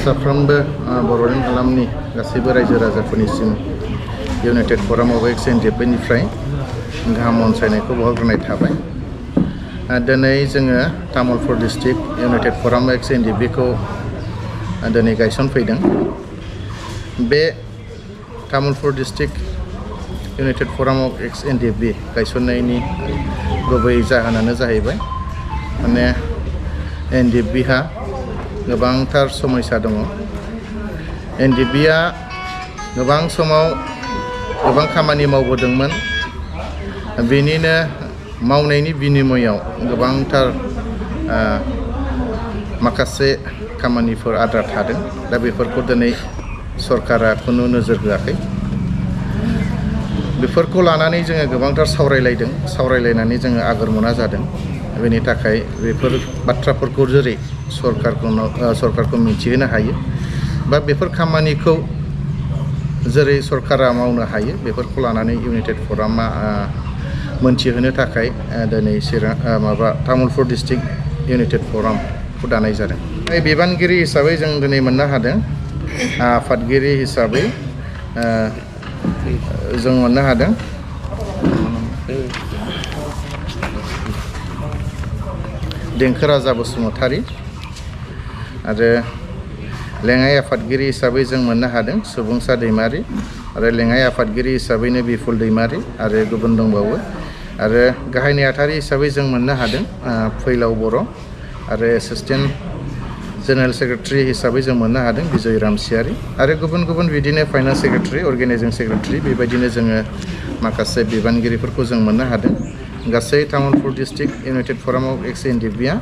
साफ्रोमबो बर'नि हालामनि गासैबो रायजो राजाफोरनिसिम united forum of ex N डिफनिफ्राय गाहाम अनसायनायखौ बावहरग्रोनाय थाबाय। दिनै जोङो Tamulpur district united forum ex N डिखौ दिनै गायसनफैदों। बे Tamulpur district united forum of ex N D गायसननायनि गुबै जाहोनानो जाहैबाय माने एनडिबिहा गोबांथार समस्या दङ। एनडिबिआ गोबां समाव गोबां खामानि मावबोदोंमोन, बेनिनो मावनायनि बिनिमयाव गोबांथार माखासे खामानिफोर आद्रा थादों। दा बेफोरखौ दिनै सरकारा खुनु नोजोर होआखै। बेफोरखौ लानानै जोङो गोबांथार सावरायलायनानै जोङो आगोरमोना जादों। बेनि थाखाय बेफोर बाथ्राफोरखौ जेरै सरकारखौ मिथिहोनो हायो बा बेफोर खामानिखौ जेरै सरकारा मावनो हायो बेफोरखौ लानानै इउनाइटेड फरामा मोनथिहोनो थाखाय दिनै तामुलपुर डिस्ट्रिक्ट इउनाइटेड फरामखौ दानाय जादों। बिबानगिरि हिसाबै जों दिनै मोननो हादों, आफादगिरि हिसाबै जों मोननो हादों देंखो राजा बसुमतारी आरो लेङाइ आफादगिरि हिसाबै जों मोननो हादों सुबुंसा दैमारि आरो लेङाइ आफादगिरि हिसाबैनो बिफुल दैमारि आरो गुबुन दंबावो। आरो गाहाय नेहाथारि हिसाबै जों मोननो हादों फैलाव बर' आरो एसिस्टेन्ट जेनेरेल सेक्रेटारि हिसाबै जों मोननो हादों बिजय रामसियारि आरो गुबुन गुबुन बिदिनो फाइनान्स सेक्रेटारि, अर्गेनाइजिं सेक्रेटारि बेबायदिनो जोङो माखासे बिबानगिरिफोरखौ जों मोननो हादों। गासै Tamulpur district united forum of ex N डिआ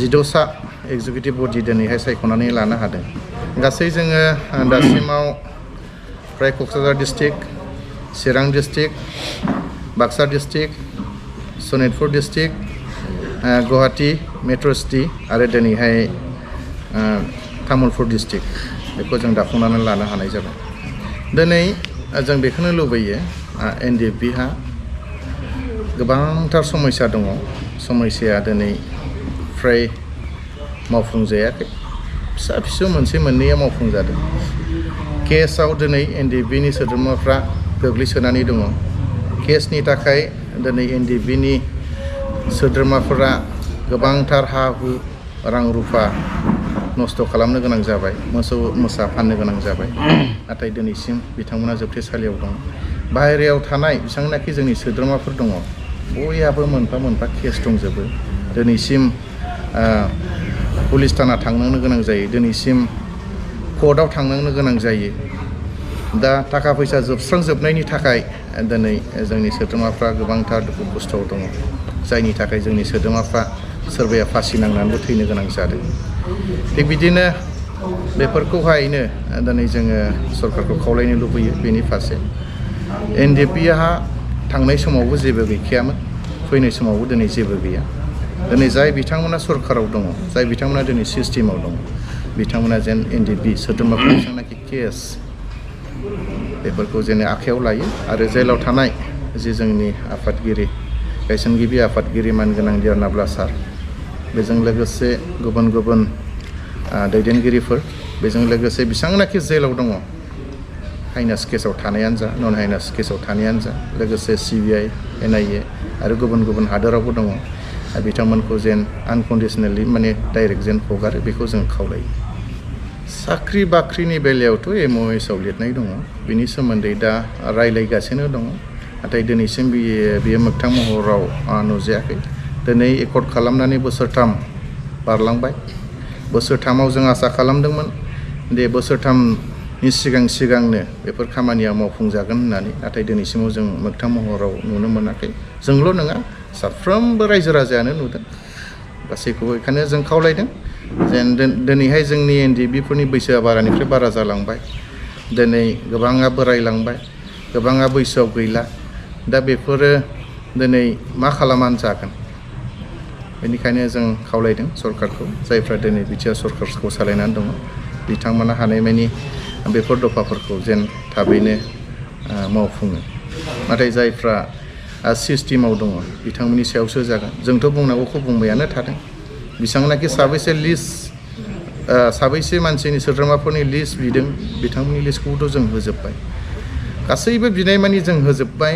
12सा एक्जिकिउटिभ बडि दिनैहाय सायख'नानै लानो हादों। गासै जोङो दासिमाव फ्राय Kokrajhar district, Chirang district, Baksa district, Sonitpur district, Guwahati metro' city आरो दिनैहाय तामुलपुर डिस्ट्रिक्ट बेखौ जों दाफुंनानै लानो हानाय जाबाय। दिनै जों बेखौनो लुबैयो एनडिएफबिहा गोबांथार समस्या दङ। समस्याया दिनै फ्राय मावफुंजायाखै, फिसा फिसौ मोनसे मोननैया मावफुंजादों। केसआव दिनै एनडिएफबिनि सोद्रोमाफ्रा गोग्लैसोनानै दङ। केसनि थाखाय दिनै एनडिएफबिनि सोद्रोमाफोरा गोबांथार हा हु रां रुफा नस्थ' खालामनो गोनां जाबाय, मोसौ मोसा फाननो गोनां जाबाय। नाथाय दिनैसिम बिथांमोना जोबथेसालियाव दं। बाहेरायाव थानाय बेसेबांनाखि जोंनि सोद्रोमाफोर दङ बयहाबो मोनफा मोनफा केस दंजोबो। दिनैसिम पुलिस थाना थांनो गोनां जायो, दिनैसिम कर्टआव थांनो गोनां जायो। दा थाखा फैसा जोबस्रांजोबनायनि थाखाय दिनै जोंनि सोद्रोमाफ्रा गोबांथार दुखु खस्थ'आव दङ, जायनि थाखाय जोंनि सोद्रोमाफ्रा सोरबाया फासि नांनानैबो थैनो गोनां जादों। थिग बिदिनो बेफोरखौहायनो दिनै जोङो सरकारखौ खावलायनो लुबैयो। बेनि फारसे एनडिएफबिहा थांनाय समावबो जेबो गैखायामोन, फैनाय समावबो दिनै जेबो गैया। दिनै जाय बिथांमोना सरकाराव दङ, जाय बिथांमोना दिनै सिस्टेमाव दङ, बिथांमोना जेन एनडिएफबि सोद्रोमाफोर जेसेबांनाखि केस बेफोरखौ जेन आखायाव लायो आरो जेलाव थानाय जे जोंनि आफादगिरि गायसनगिरि आफादगिरि मानगोनां दियारनाब्ला सार, बेजों लोगोसे गुबुन गुबुन दैदेनगिरिफोर, बेजों लोगोसे बेसेबांनाखि जेलाव दङ हाइनास केसाव थानायानो जा नन हाइनास केसाव थानायानो जा, लोगोसे सिबिआइ एनआइए आरो गुबुन गुबुन हादोरावबो दङ, बिथांमोनखौ जेन आनकन्डिसनेलि माने डाइरेक्ट जेन हगारो बेखौ जों खावलायो। साख्रि बाख्रिनि बेलायावथ' MOS आव लिरनाय दङ, बिनि सोमोन्दै दा रायलायगासिनो दङ। नाथाय दिनैसिम बियो मोगथां महराव नुजायाखै। दिनै एकर्ड खालामनानै बोसोरथाम बारलांबाय। बोसोरथामाव जों आसा खालामदोंमोन दे बोसोरथामनि सिगांनो बेफोर खामानिया मावफुंजागोन होननानै, नाथाय दिनैसिमाव जों मोगथां महराव नुनो मोनाखै। जोंल' नङा, साफ्रोमबो रायजो राजायानो नुदों। गासैखौबो बेखायनो जों खावलायदों जेन दिनैहाय जोंनि एनडिएफबिफोरनि बैसोआ बारानिफ्राय बारा जालांबाय। दिनै गोबाङा बोरायलांबाय, गोबाङा बैसोआव गैला। दा बेफोरो दिनै मा खालामनानै जागोन? बेनिखायनो जों खावलायदों सरकारखौ, जायफ्रा दिनै बिटिआर सरकारखौ सालायनानै दङ, बिथांमोना हानायमानि बेफोर दफाफोरखौ जेन थाबैनो मावफुङो। नाथाय जायफ्रा सिस्टेमाव दङ बिथांमोननि सायावसो जागोन। जोंथ' बुंनांगौखौ बुंबायानो थादों। बेसेबांनाखि साबैसे लिस्ट साबैसे मानसिनि सोद्रोमाफोरनि लिस्ट बिदों बिथांमोननि लिस्टखौथ' जों होजोब्बाय गासैबो बिनाय मानि जों होजोब्बाय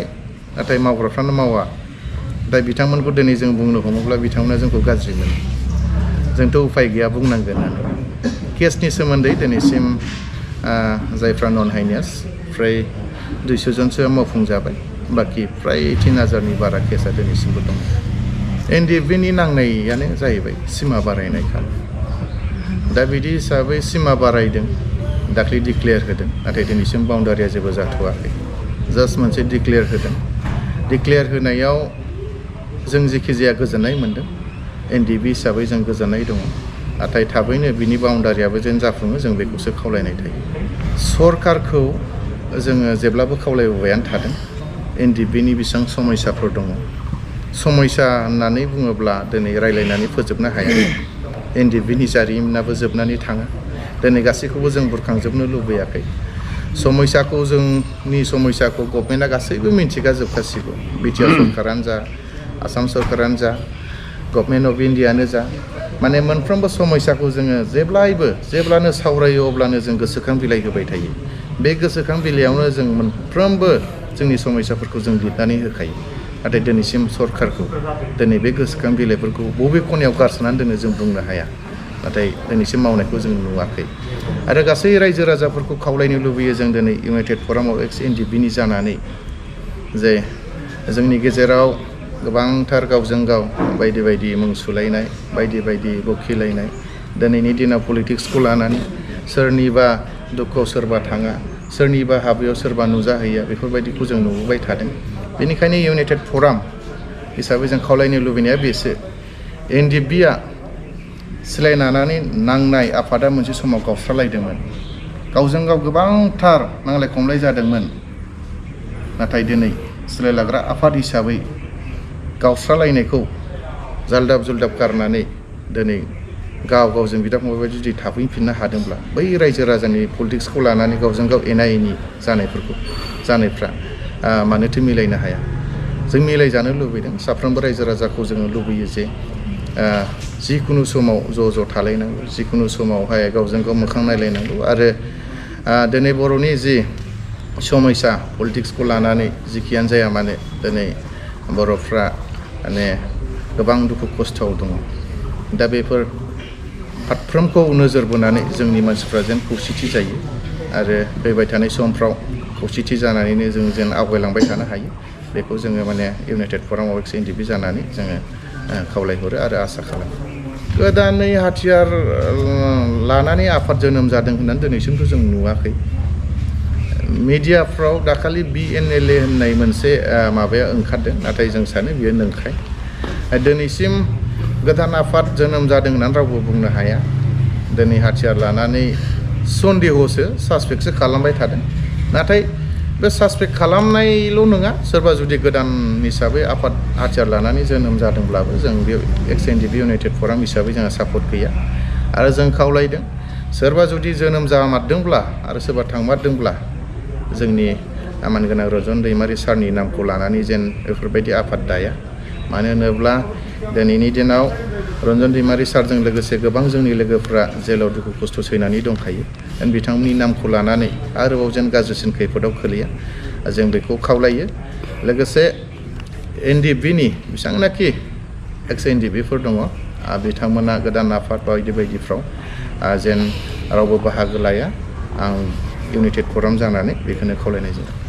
नाथाय मावग्राफ्रानो मावा दा बिथांमोनखौ दिनै जों बुंनो हमोब्ला बिथांमोना जोंखौ गाज्रि मोनो जोंथ' उफाय गैया बुंनांगोन केसनि सोमोन्दै दिनैसिम जायफ्रा नन हाइनियास फ्राय 200 जनसो मावफुंजाबाय बाखि फ्राय 3000नि बारा केसा दिनैसिमबो दं एनडिएफबिनि नांनायानो जाहैबाय सिमा बारायनाय खालाम दा बिदि हिसाबै सिमा बारायदों दाख्लै डिक्लेयार होदों नाथाय दिनैसिम बाउन्डारिया जेबो जाथ'वाखै जास्ट मोनसे डिक्लेयार होदों डिक्लेयार होनायाव जों जेखि जाया गोजोननाय मोन्दों एनडिएफबि हिसाबै जों गोजोननाय दङ नाथाय थाबैनो बिनि बाउन्डारियाबो जेन जाफुङो जों बेखौसो खावलायनाय थायो सरकारखौ जोङो जेब्लाबो खावलायबोबायानो थादों एनडिएफबिनि बेसेबां समस्याफोर दङ समस्या होननानै बुङोब्ला दिनै रायलायनानै फोजोबनो हाया एनडिएफबिनि जारिमिनाबो जोबनानै थाङा दिनै गासैखौबो जों बुरखांजोबनो लुबैयाखै समस्याखौ जोंनि समस्याखौ गभर्नमेन्टआ गासैबो मिन्थिगाजोबखासिगौ बिटिआर सरकारानो जा आसाम सरकारानो जा गभर्नमेन्ट अफ इन्डियानो जा माने मोनफ्रोमबो समस्याखौ जोङो जेब्लानो सावरायो अब्लानो जों गोसोखां बिलाइ होबाय थायो बे गोसोखां बिलाइयावनो जों मोनफ्रोमबो जोंनि समस्याफोरखौ जों लिरनानै होखायो नाथाय दिनैसिम सरकारखौ दिनै बे गोसोखां बिलाइफोरखौ बबे खनायाव गारसोनानै दोनो जों बुंनो हाया नाथाय दिनैसिम मावनायखौ जों नुवाखै आरो गासै रायजो राजाफोरखौ खावलायनो लुबैयो जों दिनै इउनाइटेड फराम अफ एक्स एनडिएफबिनि जानानै जे जोंनि गेजेराव गोबांथार गावजों गाव बायदि बायदि मुं सुलायनाय बायदि बायदि बखिलायनाय दिनैनि दिनाव पलिटिक्सखौ लानानै सोरनिबा दुखुआव सोरबा थाङा सोरनिबा हाबायाव सोरबा नुजाहैया बेफोरबायदिखौ जों नुबोबाय थादों बेनिखायनो इउनाइटेड फराम हिसाबै जों खावलायनो लुबैनाया बेसो एनडिएफबिआ सिलायनानै नांनाय आफादा मोनसे समाव गावस्रालायदोंमोन गावजों गाव गोबांथार नांलाय खमलाय जादोंमोन नाथाय दिनै सिलायलाग्रा आफाद हिसाबै गावस्रालायनायखौ जाल्दाब जुल्दाब गारनानै दिनै गाव गावजों बिदा फंबाय बायदि जुदि थाफैफिननो हादोंब्ला बै रायजो राजानि पलिटिक्सखौ लानानै गावजों गाव एना एनि जानायफ्रा मानोथो मिलायनो हाया जों मिलायजानो लुबैदों साफ्रोमबो रायजो राजाखौ जोङो लुबैयो जे जिखुनु समाव ज' थालायनांगौ जिखुनु समावहाय गावजों गाव मोखां नायलायनांगौ आरो दिनै बर'नि जि समस्या पलिटिक्सखौ लानानै जिखियानो जाया मानो दिनै बर'फ्रा माने गोबां दुखु खस्थ'आव दङ दा बेफोर फारफ्रोमखौ नोजोर बोनानै जोंनि मानसिफ्रा जेन खौसेथि जायो आरो फैबाय थानाय समफ्राव खौसेथि जानानैनो जों जेन आवगायलांबाय थानो हायो बेखौ जोङो माने United forum of X NDFB जानानै जोङो खावलायहरो आरो आसा खालामो गोदानै हाथियार लानानै आफाद जोनोम जादों होननानै दिनैसिमथ' जों नुवाखै मिडियाफ्राव दाखालि BNLA होननाय मोनसे माबाया ओंखारदों नाथाय जों सानो बियो नंखाय दिनैसिम गोदान आफाद जोनोम जादों होननानै रावबो बुंनो हाया दिनै हाथियार लानानै सन्देहसो सासपेक्टसो खालामबाय थादों नाथाय बे सासपेक्ट खालामनायल' नङा सोरबा जुदि गोदान हिसाबै आफाद हाथियार लानानै जोनोम जादोंब्लाबो जों बे एक्स एनडिएफबि इउनाइटेड फराम हिसाबै जोंहा सापर्ट गैया आरो जों खावलायदों सोरबा जुदि जोनोम जामारदोंब्ला आरो सोरबा थांमारदोंब्ला जोंनि आमानगोनां रन्जन दैमारि सारनि नामखौ लानानै जेन बेफोरबायदि आफाद दाया मानो होनोब्ला दिनैनि दिनाव रन्जन दैमारि सारजों लोगोसे गोबां जोंनि लोगोफ्रा जेलाव दुखु खस्थ' सैनानै दंखायो बिथांमोननि नामखौ लानानै आरोबाव जेन गाज्रिसिन खैफोदाव खोलैया जों बेखौ खावलायो लोगोसे एनडिएफबिनि बेसेबांनाखि एक्स एनडिएफबिफोर दङ बिथांमोना गोदान आफाद बायदि बायदिफ्राव जेन रावबो बाहागो लाया आं इउनाइटेड फराम जानानै बेखौनो खावलायनाय जायो।